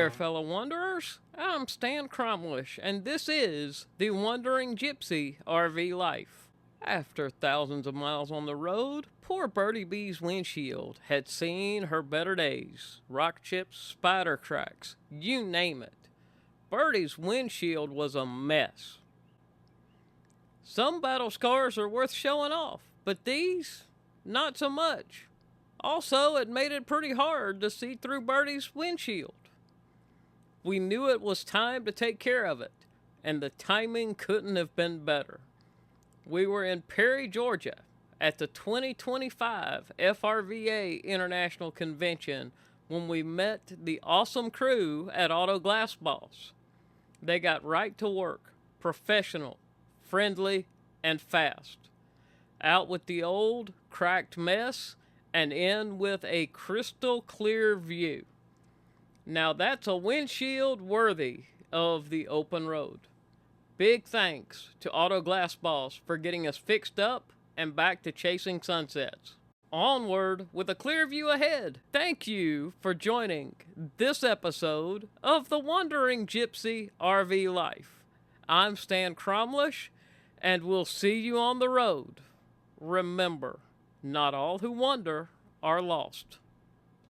there, fellow wanderers. I'm Stan Cromwell, and this is the Wandering Gypsy RV Life. After thousands of miles on the road, poor Bertie Bea's windshield had seen her better days. Rock chips, spider cracks, you name it. Bertie's windshield was a mess. Some battle scars are worth showing off, but these, not so much. Also, it made it pretty hard to see through Bertie's windshield. We knew it was time to take care of it, and the timing couldn't have been better. We were in Perry, Georgia, at the 2025 FRVA International Convention when we met the awesome crew at Auto Glass Boss. They got right to work, professional, friendly, and fast. Out with the old, cracked mess, and in with a crystal clear view. Now that's a windshield worthy of the open road. Big thanks to Auto Glass Boss for getting us fixed up and back to chasing sunsets. Onward with a clear view ahead. Thank you for joining this episode of the Wandering Gypsy RV Life. I'm Stan Cromwell, and we'll see you on the road. Remember, not all who wander are lost.